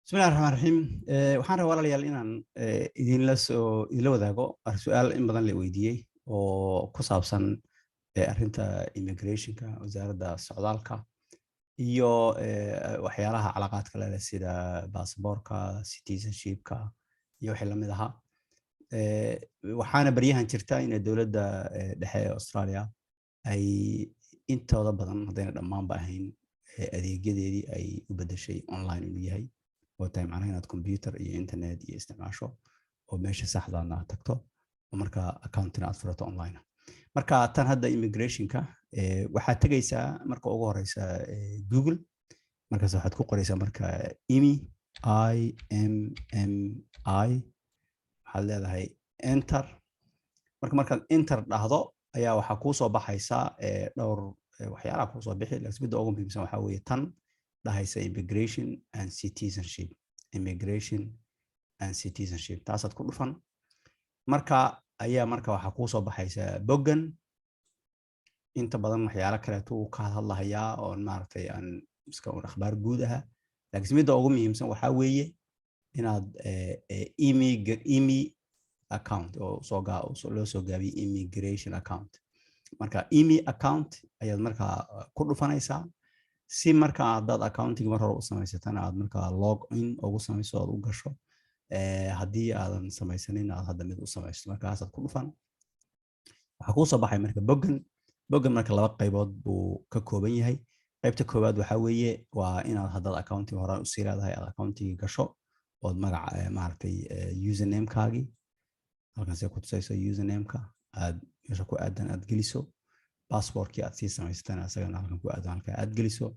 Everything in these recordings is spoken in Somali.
بسم الله الرحمن الرحيم waxaan rabaa walaalayaal inaan idinla wadaago su'aal in badan la weydiiyey oo ku saabsan arrinta immigrationka wasaaradda socdaalka iyo waxyaalaha calaaqaadka leh sida baasaboorka citizenshipka iyo wixii la mid ahaa waxaana baryahan jirta in dawladda dhexe ee Australia ay intooda badan hadayna dhammaanba ahayn adeegyadeedii ay u bedeshay online inuu yahay وتاي معناه إنها كمبيوتر إيه إنترنت إيه استعماله وماشي صح ذا إنها تكتب ومركا أكاونتنا أثرته أونلاين مركا تان هذا إيميجريشن كا وحتى جيسا مركا أوجه رئيسا جوجل مركا سواحد كوكو رئيسا مركا IMI حال هذا هي إنتر مركا إنتر لحظة أيا وحكوسه بحيسا دور وحياة كوسه بحي لكن بدو أقوم بمسا وحاوية تان ده هيسا immigration and citizenship taasad ku dhufan marka ayaa marka waxa ku soo baxaysa bogan inta badan waxyaalo kale tuu ka hadlahayaa oo maartay aan iska akhbaar guud ah laakiin midda ugu muhiimsan waxa weeye inaad IMI account oo loo soo gaabiyo immigration account marka IMI account ayaad marka ku dhufanaysaa si marka aad accounting mar hore u samaysatana aad marka log in ugu samayso oo u gasho hadii aadan samaysanin aad hadda mid u samaysto markaas aad ku dhufan waxa ku soo baxay marka bogan marka laba qaybood buu ka kooban yahay qaybta koowaad waxa weeye waa inaad hadda accounting hore u sii leedahay aad accounting gasho oo magaca maartay username kaagi halkaas ay ku tusayso username ka aad meesha ku aadan aad geliso passportkii aad sii samaysatana asagana halkan ku aadan halka aad geliso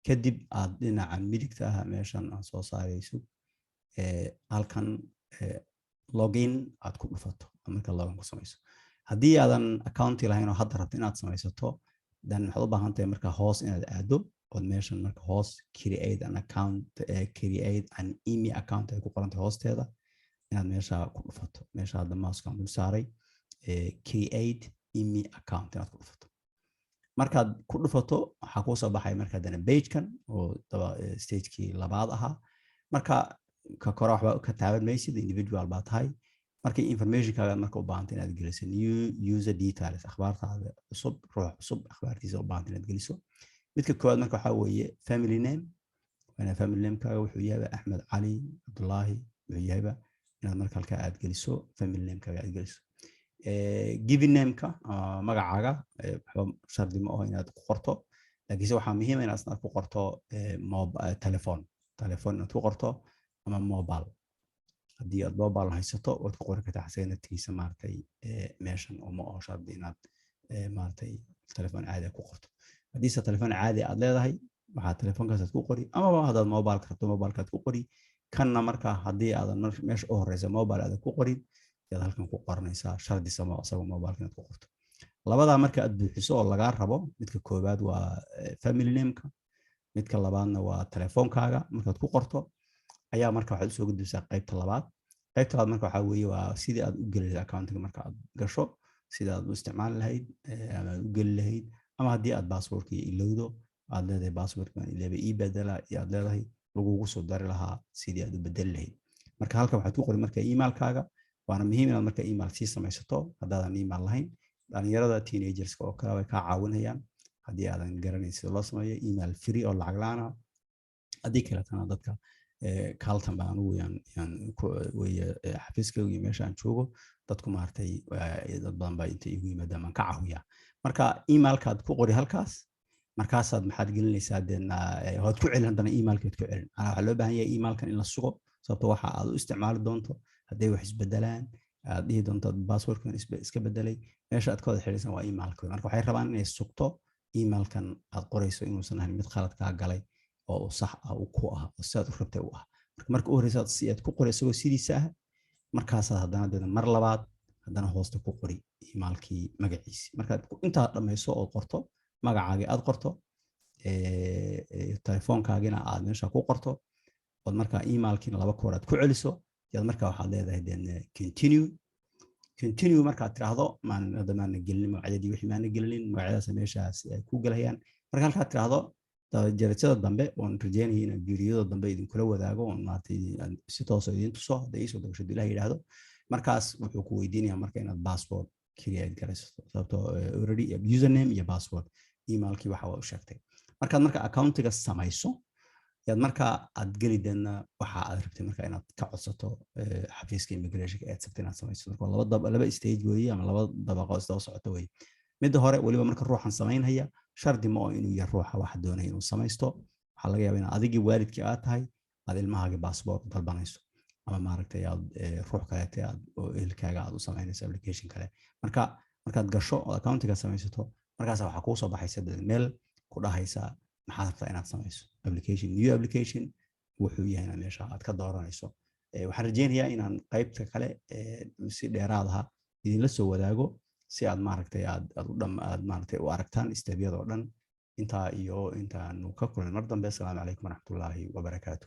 kadib aad dhinaca midigta ah meeshan aan soo saarayso halkan login aad ku dhufato marka login ku samayso hadii aadan account lahayn oo hadda rabto inaad samaysato dan waxaad u baahan tahay marka hoos inaad aado oo meeshan marka hoos create an IMI account ay ku qoran tahay hoosteeda inaad meesha ku dhufato meesha hadda mouse-ka aan dul saaray create IMI account inaad ku dhufato markaad ku dhufato waxa ku soo baxay marka dana page kan oo stage-kii labaad ahaa marka ka kor waxba ka taaban maysid individual baa tahay marka information kaaga marka u baahan inaad geliso new user details akhbaartaada cusub ruux cusub akhbaartiisa u baahan inaad geliso midka koowaad marka waxa weeye family name family name kaaga wuxuu yahay Axmed Cali Abdullahi wuxuu yahay inaad marka halka aad geliso family name kaaga aad geliso given name ka magacaaga shardi ma aha inaad ku qorto laakiin waxa muhiim ah inaad ku qorto telephone inaad ku qorto ama mobile hadii aad mobile haysato waad ku qori kartaa xasaanadkiisa maartay meeshan oo ma aha shardi inaad maartay telephone caadi ku qorto hadii sa telephone caadi aad leedahay waxa telefoonkaas aad ku qori ama hadaad mobile karto mobile-kaad ku qori kanna marka hadii aad meesha u horeysa mobile aad ku qorin halkan ku qornaysaa shardi sama asagoo mobile inaad ku qorto labada marka aad buuxiso oo laga rabo midka koobaad waa family name-ka midka labaadna waa telefoonkaaga markaad ku qorto ayaa marka waxaad soo gudbisaa qaybta labaad marka waxa weeye waa sidii aad u geliso accounting marka aad gasho sida aad u isticmaali lahayd ama u geli lahayd ama hadii aad passwordkii ilowdo aad leedahay passwordkan ilaa ii bedela aad leedahay lagugu soo dari lahaa sidii aad u bedeli lahayd marka halkan waxaad ku qori marka email-kaaga waana muhiim inaad marka email sii samaysato haddaadan email lahayn dhalinyarada teenagers oo kale way ka caawinayaan hadii aadan garanaynin sida loo sameeyo email free oo lacag la'aan ah hadii kale tan dadka kaltan baan ugu yaan weeye xafiiska iyo meesha aan joogo dadku maartay dad badan baa inta igu yimaadaan ka caawiya marka email-kaad ku qori halkaas markaasaad maxaad gelinaysaa deena waad ku celin hadana email-kaad ku celin waxa loo baahan yahay email-kan in la sugo sababtoo waxa aad u isticmaali doonto hadday wax isbedelaan aad dhihi doonto passwordkan iska bedelay meesha aad ka wada xiriirsan waa email-ka marka waxay rabaan inay sugto email-kan aad qorayso inuusan ahayn mid khalad ka galay oo sax ah oo ku ah oo sidaad u rabtay u ah marka u horeysa si aad ku qorayso sidiisa ah markaas haddana mar labaad haddana hoosta ku qori email-kii magaciisa marka inta dhameyso oo qorto magacaaga aad qorto telefoonkaagina aad meesha ku qorto oo marka email-kiina laba koor aad ku celiso yaad marka waxaad leedahay continue marka aad tiraahdo hadda maan gelin magacyadii wixii maan gelin magacyadaas meeshaas ay ku galayaan marka halka aad tiraahdo jarajada dambe oon rajeynaya inaan fiidiyada dambe idinkula wadaago oon maaragtay si toos ah idin tuso hadday iisoo dagasho ilaah yidhaahdo markaas wuxuu ku weydiinayaa marka inaad passport create garaysato sababtoo already username iyo password emailkii waxa waa u sheegtay markaad marka accountiga samayso yaad marka aad geli deedna waxa aad rabtay marka inaad ka codsato xafiiska immigrationka aad sabtay inaad samayso marka laba stage weeye ama laba dabaqo isdaba socoto weeye midda hore waliba marka ruuxan samaynaya shardi ma oo inuu yahay ruuxa waxa doonaya inuu samaysto waxaa laga yaabaa in adigii waalidkii aad tahay aad ilmahaaga passport dalbanayso ama maaragtay aad ruux kaleete aad oo ehelkaaga aad u samaynayso application kale markaad gasho oo accountiga samaysato markaas waxaa kuu soo baxaysa meel ku dhahaysa maxaad rabtaa inaad samayso new application wuxuu yahay meesha aad ka dooranayso waxaan rajeynayaa inaan qaybta kale si dheeraad ah idinla soo wadaago si aad maaragtay aad maaragtay u aragtaan isteebyada oo dhan intaa iyo intaanu ka kulnay mar dambe. Assalaamu calaykum waraxmatullaahi wabarakaatu.